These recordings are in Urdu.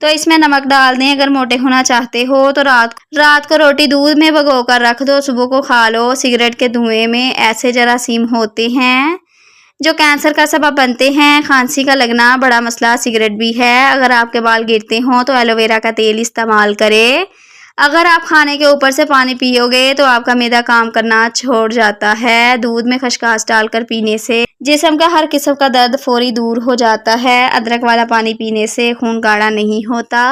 تو اس میں نمک ڈال دیں۔ اگر موٹے ہونا چاہتے ہو تو رات کو روٹی دودھ میں بھگو کر رکھ دو، صبح کو کھا لو۔ سگریٹ کے دھوئیں میں ایسے جراثیم ہوتے ہیں جو کینسر کا سبب بنتے ہیں۔ کھانسی کا لگنا بڑا مسئلہ سگریٹ بھی ہے۔ اگر آپ کے بال گرتے ہوں تو ایلو ویرا کا تیل استعمال کریں۔ اگر آپ کھانے کے اوپر سے پانی پیو گے تو آپ کا معدہ کام کرنا چھوڑ جاتا ہے۔ دودھ میں خسخاس ڈال کر پینے سے جسم کا ہر قسم کا درد فوری دور ہو جاتا ہے۔ ادرک والا پانی پینے سے خون گاڑھا نہیں ہوتا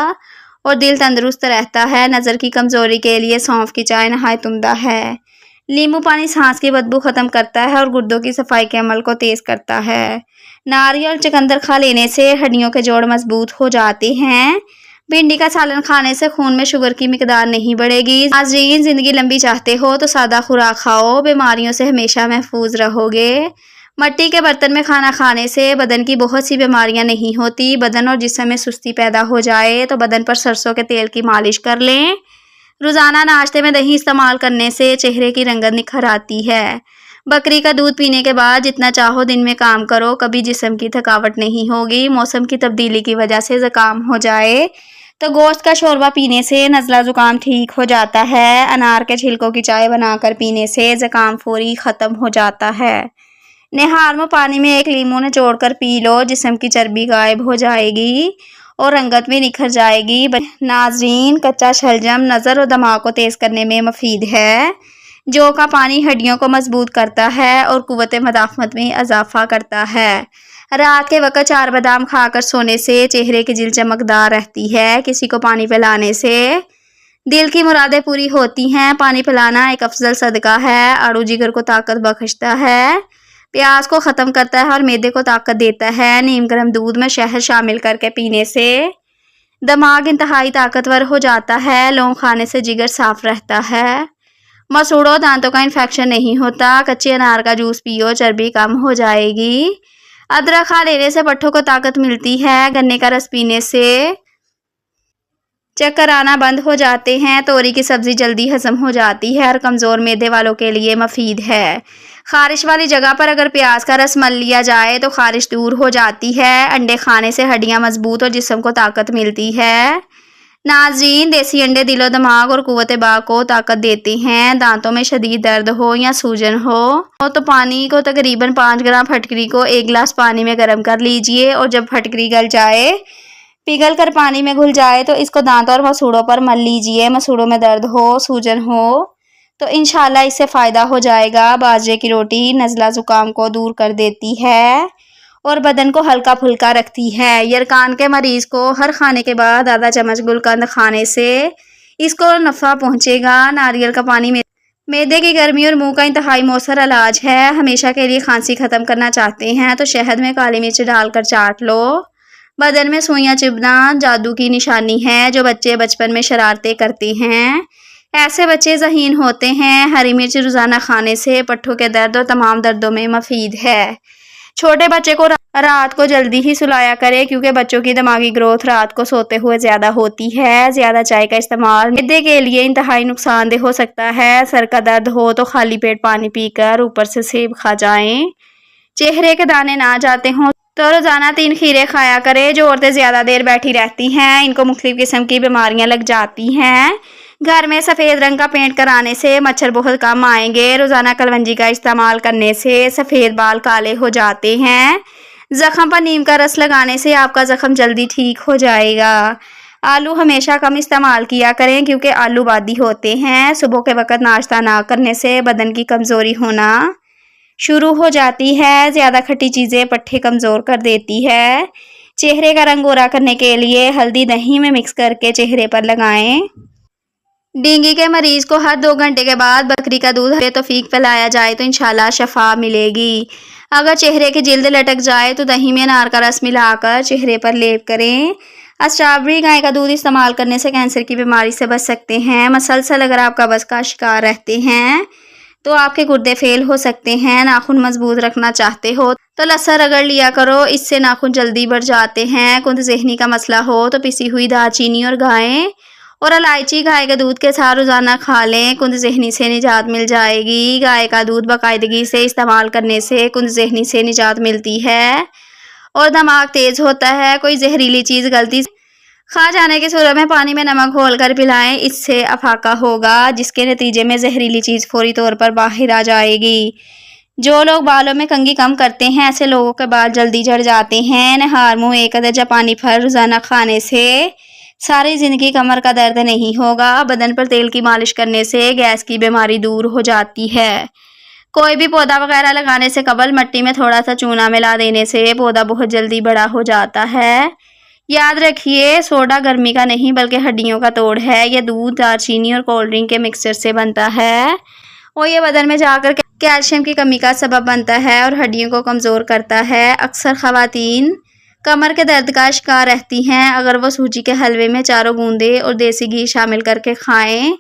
اور دل تندرست رہتا ہے۔ نظر کی کمزوری کے لیے سونف کی چائے نہایت عمدہ ہے۔ لیمو پانی سانس کی بدبو ختم کرتا ہے اور گردوں کی صفائی کے عمل کو تیز کرتا ہے۔ ناریل چقندر کھا لینے سے ہڈیوں کے جوڑ مضبوط ہو جاتے ہیں۔ بھنڈی کا سالن کھانے سے خون میں شوگر کی مقدار نہیں بڑھے گی۔ ناظرین، زندگی لمبی چاہتے ہو تو سادہ خوراک کھاؤ، بیماریوں سے ہمیشہ محفوظ رہو گے۔ مٹی کے برتن میں کھانا کھانے سے بدن کی بہت سی بیماریاں نہیں ہوتی۔ بدن اور جسم میں سستی پیدا ہو جائے تو بدن پر سرسوں کے تیل کی مالش کر لیں۔ روزانہ ناشتے میں دہی استعمال کرنے سے چہرے کی رنگت نکھر آتی ہے۔ بکری کا دودھ پینے کے بعد جتنا چاہو دن میں کام کرو، کبھی جسم کی تھکاوٹ نہیں ہوگی۔ موسم کی تبدیلی کی وجہ سے زکام ہو جائے تو گوشت کا شوربہ پینے سے نزلہ زکام ٹھیک ہو جاتا ہے۔ انار کے چھلکوں کی چائے بنا کر پینے سے زکام فوری ختم ہو جاتا ہے۔ نہار میں پانی میں ایک لیموں نچوڑ کر پی لو، جسم کی چربی غائب ہو جائے گی اور رنگت بھی نکھر جائے گی۔ ناظرین، کچا شلجم نظر اور دماغ کو تیز کرنے میں مفید ہے۔ جو کا پانی ہڈیوں کو مضبوط کرتا ہے اور قوت مدافعت میں اضافہ کرتا ہے۔ رات کے وقت 4 بادام کھا کر سونے سے چہرے کی جلد چمکدار رہتی ہے۔ کسی کو پانی پلانے سے دل کی مرادیں پوری ہوتی ہیں۔ پانی پلانا ایک افضل صدقہ ہے۔ آڑو جگر کو طاقت بخشتا ہے، پیاس کو ختم کرتا ہے اور معدے کو طاقت دیتا ہے۔ نیم گرم دودھ میں شہد شامل کر کے پینے سے دماغ انتہائی طاقتور ہو جاتا ہے۔ لونگ کھانے سے جگر صاف رہتا ہے۔ مسوڑو، دانتوں کا انفیکشن نہیں ہوتا۔ کچے انار کا جوس پیو، چربی کم ہو جائے گی۔ ادرک کھا لینے سے پٹھوں کو طاقت ملتی ہے۔ گنے کا رس پینے سے چکر آنا بند ہو جاتے ہیں۔ توری کی سبزی جلدی ہضم ہو جاتی ہے اور کمزور معدے والوں کے لیے مفید ہے۔ خارش والی جگہ پر اگر پیاز کا رس مل لیا جائے تو خارش دور ہو جاتی ہے۔ انڈے کھانے سے ہڈیاں مضبوط اور جسم کو طاقت ملتی ہے۔ ناظرین، دیسی انڈے دل و دماغ اور قوت باہ کو طاقت دیتے ہیں۔ دانتوں میں شدید درد ہو یا سوجن ہو تو پانی کو تقریباً 5 گرام پھٹکری کو 1 گلاس پانی میں گرم کر لیجئے اور جب پھٹکری گل جائے، پگھل کر پانی میں گھل جائے تو اس کو دانتوں اور مسوڑوں پر مل لیجئے۔ مسوڑوں میں درد ہو، سوجن ہو تو انشاءاللہ اس سے فائدہ ہو جائے گا۔ باجرے کی روٹی نزلہ زکام کو دور کر دیتی ہے اور بدن کو ہلکا پھلکا رکھتی ہے۔ یرقان کے مریض کو ہر کھانے کے بعد آدھا چمچ گلقند کھانے سے اس کو نفع پہنچے گا۔ ناریل کا پانی معدے کی گرمی اور منہ کا انتہائی مؤثر علاج ہے۔ ہمیشہ کے لیے کھانسی ختم کرنا چاہتے ہیں تو شہد میں کالی مرچ ڈال کر چاٹ لو۔ بدن میں سوئیاں چبھنا جادو کی نشانی ہے۔ جو بچے بچپن میں شرارتیں کرتے ہیں ایسے بچے ذہین ہوتے ہیں۔ ہری مرچ روزانہ کھانے سے پٹھوں کے درد اور تمام دردوں میں مفید ہے۔ چھوٹے بچے کو رات کو جلدی ہی سلایا کرے کیونکہ بچوں کی دماغی گروتھ رات کو سوتے ہوئے زیادہ ہوتی ہے۔ زیادہ چائے کا استعمال معدے کے لیے انتہائی نقصان دہ ہو سکتا ہے۔ سر کا درد ہو تو خالی پیٹ پانی پی کر اوپر سے سیب کھا جائیں۔ چہرے کے دانے نہ جاتے ہوں تو روزانہ 3 کھیرے کھایا کرے۔ جو عورتیں زیادہ دیر بیٹھی رہتی ہیں ان کو مختلف قسم کی بیماریاں لگ جاتی ہیں۔ گھر میں سفید رنگ کا پینٹ کرانے سے مچھر بہت کم آئیں گے۔ روزانہ کلونجی کا استعمال کرنے سے سفید بال کالے ہو جاتے ہیں۔ زخم پر نیم کا رس لگانے سے آپ کا زخم جلدی ٹھیک ہو جائے گا۔ آلو ہمیشہ کم استعمال کیا کریں کیونکہ آلو بادی ہوتے ہیں۔ صبح کے وقت ناشتہ نہ کرنے سے بدن کی کمزوری ہونا شروع ہو جاتی ہے۔ زیادہ کھٹی چیزیں پٹھے کمزور کر دیتی ہے۔ چہرے کا رنگ گورا کرنے کے لیے ہلدی دہی میں مکس کر کے چہرے پر لگائیں۔ ڈینگی کے مریض کو ہر 2 گھنٹے کے بعد بکری کا دودھ توفیق پلایا جائے تو انشاءاللہ شفا ملے گی۔ اگر چہرے کی جلد لٹک جائے تو دہی میں انار کا رس ملا کر چہرے پر لیپ کریں۔ اسٹرابیری گائے کا دودھ استعمال کرنے سے کینسر کی بیماری سے بچ سکتے ہیں۔ مسلسل اگر آپ قبض کا شکار رہتے ہیں تو آپ کے گردے فیل ہو سکتے ہیں۔ ناخن مضبوط رکھنا چاہتے ہو تو لہسن رگڑ لیا کرو، اس سے ناخن جلدی بڑھ جاتے ہیں۔ کند ذہنی کا مسئلہ ہو تو پسی ہوئی دار چینی اور گائے اور الائچی گائے کے دودھ کے ساتھ روزانہ کھا لیں، کند ذہنی سے نجات مل جائے گی۔ گائے کا دودھ باقاعدگی سے استعمال کرنے سے کند ذہنی سے نجات ملتی ہے اور دماغ تیز ہوتا ہے۔ کوئی زہریلی چیز غلطی کھا جانے کی صورت میں پانی میں نمک گھول کر پلائیں، اس سے افاقہ ہوگا جس کے نتیجے میں زہریلی چیز فوری طور پر باہر آ جائے گی۔ جو لوگ بالوں میں کنگھی کم کرتے ہیں ایسے لوگوں کے بال جلدی جھڑ جاتے ہیں۔ نہار منہ 1 عدد جاپانی پھل روزانہ کھانے سے ساری زندگی کمر کا درد نہیں ہوگا۔ بدن پر تیل کی مالش کرنے سے گیس کی بیماری دور ہو جاتی ہے۔ کوئی بھی پودا وغیرہ لگانے سے قبل مٹی میں تھوڑا سا چونا ملا دینے سے پودا بہت جلدی بڑا ہو جاتا ہے۔ یاد رکھیے سوڈا گرمی کا نہیں بلکہ ہڈیوں کا توڑ ہے۔ یہ دودھ، دار چینی اور کولڈ ڈرنک کے مکسچر سے بنتا ہے اور یہ بدن میں جا کر کیلشیم کی کمی کا سبب بنتا ہے اور ہڈیوں کو کمزور کرتا ہے۔ اکثر خواتین کمر کے درد کا شکار رہتی ہیں۔ اگر وہ سوجی کے حلوے میں چاروں گوندیں اور دیسی گھی شامل کر کے کھائیں،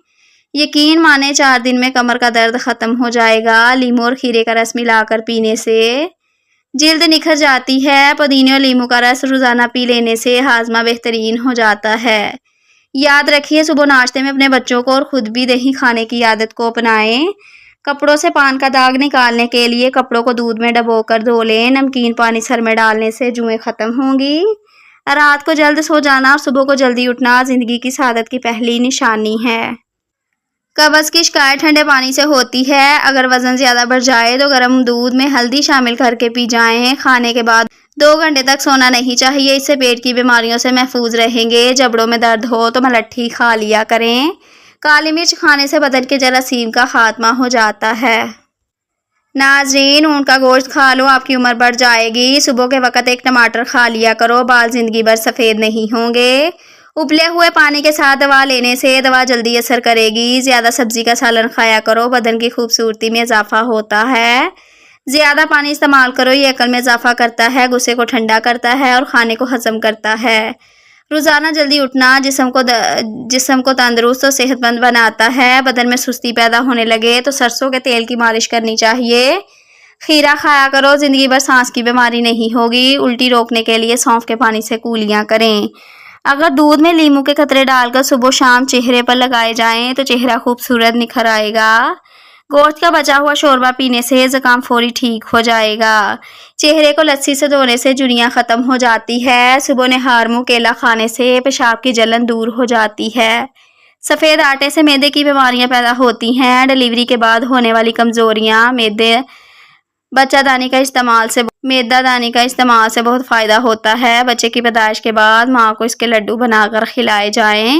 یقین مانیں 4 دن میں کمر کا درد ختم ہو جائے گا۔ لیموں اور کھیرے کا رس ملا کر پینے سے جلد نکھر جاتی ہے۔ پودینے اور لیموں کا رس روزانہ پی لینے سے ہاضمہ بہترین ہو جاتا ہے۔ یاد رکھیے صبح ناشتے میں اپنے بچوں کو اور خود بھی دہی کھانے کی عادت کو اپنائیں۔ کپڑوں سے پان کا داغ نکالنے کے لیے کپڑوں کو دودھ میں ڈبو کر دھو لیں۔ نمکین پانی سر میں ڈالنے سے جوئیں ختم ہوں گی۔ رات کو جلد سو جانا اور صبح کو جلدی اٹھنا زندگی کی سعادت کی پہلی نشانی ہے۔ قبض کی شکایت ٹھنڈے پانی سے ہوتی ہے۔ اگر وزن زیادہ بڑھ جائے تو گرم دودھ میں ہلدی شامل کر کے پی جائیں۔ کھانے کے بعد 2 گھنٹے تک سونا نہیں چاہیے، اس سے پیٹ کی بیماریوں سے محفوظ رہیں گے۔ جبڑوں میں درد ہو تو ملٹھی کھا لیا کریں۔ کالی مرچ کھانے سے بدن کے جراثیم کا خاتمہ ہو جاتا ہے۔ ناظرین، اونٹ کا گوشت کھا لو آپ کی عمر بڑھ جائے گی۔ صبح کے وقت 1 ٹماٹر کھا لیا کرو، بال زندگی بھر سفید نہیں ہوں گے۔ ابلے ہوئے پانی کے ساتھ دوا لینے سے دوا جلدی اثر کرے گی۔ زیادہ سبزی کا سالن کھایا کرو، بدن کی خوبصورتی میں اضافہ ہوتا ہے۔ زیادہ پانی استعمال کرو، یہ عقل میں اضافہ کرتا ہے، غصے کو ٹھنڈا کرتا ہے اور کھانے کو ہضم کرتا ہے۔ روزانہ جلدی اٹھنا جسم کو تندرست اور صحت مند بناتا ہے۔ بدن میں سستی پیدا ہونے لگے تو سرسوں کے تیل کی مالش کرنی چاہیے۔ کھیرا کھایا کرو، زندگی بھر سانس کی بیماری نہیں ہوگی۔ الٹی روکنے کے لیے سونف کے پانی سے کولیاں کریں۔ اگر دودھ میں لیموں کے قطرے ڈال کر صبح شام چہرے پر لگائے جائیں تو چہرہ خوبصورت نکھر آئے گا۔ گوشت کا بچا ہوا شوربہ پینے سے زکام فوری ٹھیک ہو جائے گا۔ چہرے کو لسی سے دھونے سے جھریاں ختم ہو جاتی ہے۔ صبح نہار منہ کیلا کھانے سے پیشاب کی جلن دور ہو جاتی ہے۔ سفید آٹے سے معدے کی بیماریاں پیدا ہوتی ہیں۔ ڈیلیوری کے بعد ہونے والی کمزوریاں میدا دانی کا استعمال سے بہت فائدہ ہوتا ہے۔ بچے کی پیدائش کے بعد ماں کو اس کے لڈو بنا کر کھلائے جائیں۔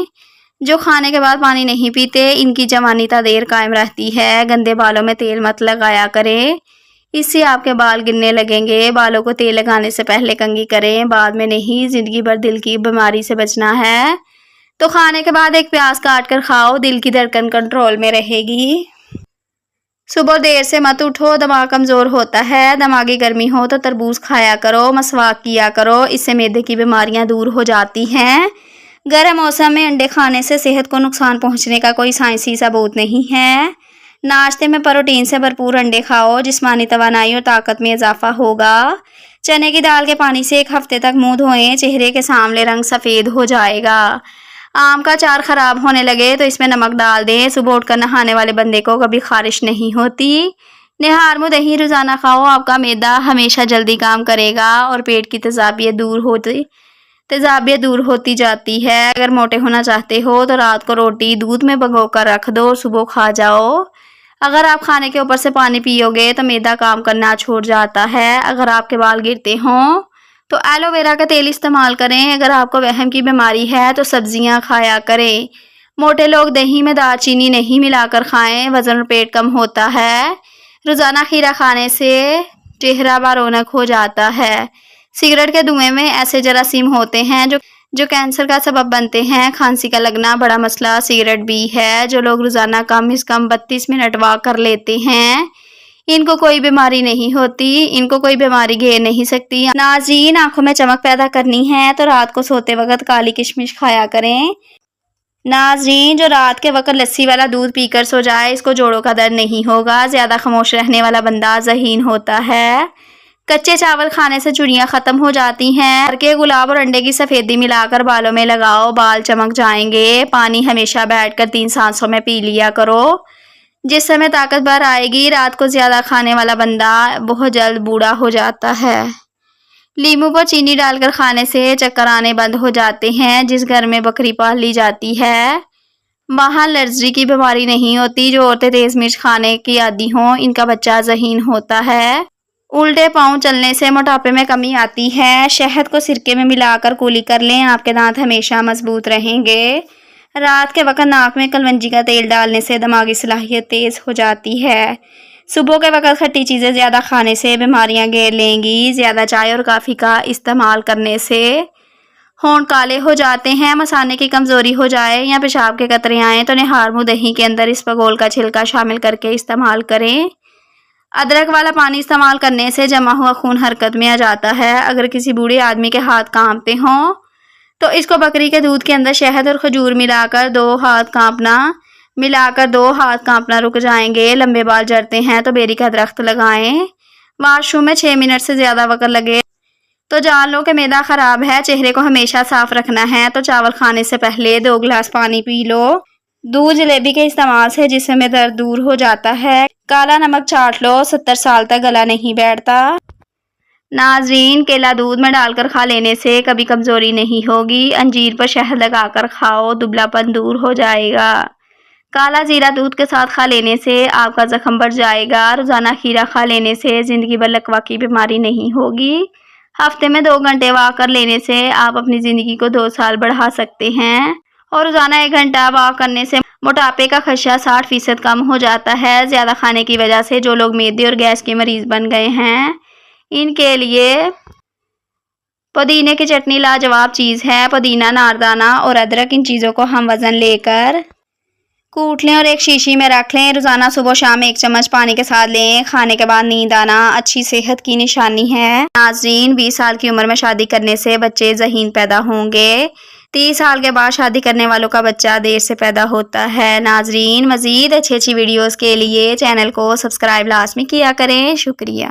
جو کھانے کے بعد پانی نہیں پیتے ان کی جوانی تا دیر قائم رہتی ہے۔ گندے بالوں میں تیل مت لگایا کریں، اس سے آپ کے بال گرنے لگیں گے۔ بالوں کو تیل لگانے سے پہلے کنگھی کریں، بعد میں نہیں۔ زندگی بھر دل کی بیماری سے بچنا ہے تو کھانے کے بعد 1 پیاز کاٹ کر کھاؤ، دل کی دھڑکن کنٹرول میں رہے گی۔ صبح دیر سے مت اٹھو، دماغ کمزور ہوتا ہے۔ دماغی گرمی ہو تو تربوز کھایا کرو، مسواک کیا کرو، اس سے معدے کی بیماریاں دور ہو جاتی ہیں۔ گرم موسم میں انڈے کھانے سے صحت کو نقصان پہنچنے کا کوئی سائنسی ثبوت نہیں ہے۔ ناشتے میں پروٹین سے بھرپور انڈے کھاؤ، جسمانی توانائی اور طاقت میں اضافہ ہوگا۔ چنے کی دال کے پانی سے 1 ہفتے تک منہ دھوئیں، چہرے کے سامنے رنگ سفید ہو جائے گا۔ آم کا اچار خراب ہونے لگے تو اس میں نمک ڈال دیں۔ صبح اٹھ کر نہانے والے بندے کو کبھی خارش نہیں ہوتی۔ نہار منہ دہی روزانہ کھاؤ، آپ کا معدہ ہمیشہ جلدی کام کرے گا اور پیٹ کی تیزابیت دور ہوتی جاتی ہے۔ اگر موٹے ہونا چاہتے ہو تو رات کو روٹی دودھ میں بھگو کر رکھ دو، صبح کھا جاؤ۔ اگر آپ کھانے کے اوپر سے پانی پیو گے تو معدہ کام کرنا چھوڑ جاتا ہے۔ اگر آپ کے بال گرتے ہوں تو ایلو ویرا کا تیل استعمال کریں۔ اگر آپ کو وہم کی بیماری ہے تو سبزیاں کھایا کریں۔ موٹے لوگ دہی میں دار چینی نہیں ملا کر کھائیں، وزن اور پیٹ کم ہوتا ہے۔ روزانہ کھیرا کھانے سے چہرہ برونق ہو جاتا ہے۔ سگریٹ کے دھوئیں میں ایسے جراثیم ہوتے ہیں جو کینسر کا سبب بنتے ہیں۔ کھانسی کا لگنا بڑا مسئلہ سگریٹ بھی ہے۔ جو لوگ روزانہ کم از کم 32 منٹ واک کر لیتے ہیں ان کو کوئی بیماری نہیں ہوتی، ان کو کوئی بیماری گھیر نہیں سکتی۔ ناظرین، آنکھوں میں چمک پیدا کرنی ہے تو رات کو سوتے وقت کالی کشمش کھایا کریں۔ ناظرین، جو رات کے وقت لسی والا دودھ پی کر سو جائے اس کو جوڑوں کا درد نہیں ہوگا۔ زیادہ خاموش رہنے والا بندہ ذہین ہوتا ہے۔ کچے چاول کھانے سے چڑیاں ختم ہو جاتی ہیں۔ کے گلاب اور انڈے کی سفیدی ملا کر بالوں میں لگاؤ، بال چمک جائیں گے۔ پانی ہمیشہ بیٹھ کر 3 سانسوں میں پی لیا کرو، جس سے میں طاقت بھر آئے گی۔ رات کو زیادہ کھانے والا بندہ بہت جلد بوڑھا ہو جاتا ہے۔ لیمو پر چینی ڈال کر کھانے سے چکر آنے بند ہو جاتے ہیں۔ جس گھر میں بکری پال لی جاتی ہے وہاں الرجی کی بیماری نہیں ہوتی۔ جو عورتیں تیز مرچ کھانے کی عادی ہوں ان کا بچہ ذہین ہوتا ہے۔ الٹے پاؤں چلنے سے موٹاپے میں کمی آتی ہے۔ شہد کو سرکے میں ملا کر کولی کر لیں، آپ کے دانت ہمیشہ مضبوط رہیں گے۔ رات کے وقت ناک میں کلونجی کا تیل ڈالنے سے دماغی صلاحیت تیز ہو جاتی ہے۔ صبح کے وقت کھٹی چیزیں زیادہ کھانے سے بیماریاں گھیر لیں گی۔ زیادہ چائے اور کافی کا استعمال کرنے سے ہونٹ کالے ہو جاتے ہیں۔ مثانے کی کمزوری ہو جائے یا پیشاب کے قطرے آئیں تو نہار منہ دہی کے اندر اسپغول کا چھلکا شامل کر کے استعمال کریں۔ ادرک والا پانی استعمال کرنے سے جمع ہوا خون حرکت میں آ جاتا ہے۔ اگر کسی بوڑھے آدمی کے ہاتھ کانپتے ہوں تو اس کو بکری کے دودھ کے اندر شہد اور کھجور ملا کر دو ہاتھ کانپنا رک جائیں گے۔ لمبے بال جھڑتے ہیں تو بیری کا درخت لگائیں۔ واش روم میں 6 منٹ سے زیادہ وقت لگے تو جان لو کہ معدہ خراب ہے۔ چہرے کو ہمیشہ صاف رکھنا ہے تو چاول کھانے سے پہلے 2 گلاس پانی پی لو۔ دودھ جلیبی کے استعمال سے جسم میں درد دور ہو جاتا ہے۔ کالا نمک چاٹ لو، 70 سال تک گلا نہیں بیٹھتا۔ ناظرین، کیلا دودھ میں ڈال کر کھا لینے سے کبھی کمزوری نہیں ہوگی۔ انجیر پر شہد لگا کر کھاؤ، دبلا پن دور ہو جائے گا۔ کالا زیرہ دودھ کے ساتھ کھا لینے سے آپ کا زخم بڑھ جائے گا۔ روزانہ کھیرا کھا لینے سے زندگی بھر لکوہ کی بیماری نہیں ہوگی۔ ہفتے میں 2 گھنٹے واک کر لینے سے آپ اپنی زندگی کو 2 سال بڑھا سکتے ہیں، اور روزانہ 1 گھنٹہ واک کرنے سے موٹاپے کا خدشہ 60% کم ہو جاتا ہے۔ زیادہ کھانے کی وجہ سے جو لوگ معدے اور گیس کے مریض بن گئے ہیں ان کے لیے پودینے کی چٹنی لاجواب چیز ہے۔ پودینہ، ناردانہ اور ادرک، ان چیزوں کو ہم وزن لے کر کوٹ لیں اور ایک شیشی میں رکھ لیں۔ روزانہ صبح و شام 1 چمچ پانی کے ساتھ لیں۔ کھانے کے بعد نیند آنا اچھی صحت کی نشانی ہے۔ ناظرین، 20 سال کی عمر میں شادی کرنے سے بچے ذہین پیدا ہوں گے۔ 30 سال کے بعد شادی کرنے والوں کا بچہ دیر سے پیدا ہوتا ہے۔ ناظرین، مزید اچھی ویڈیوز کے لیے چینل کو سبسکرائب لازمی کیا کریں۔ شکریہ۔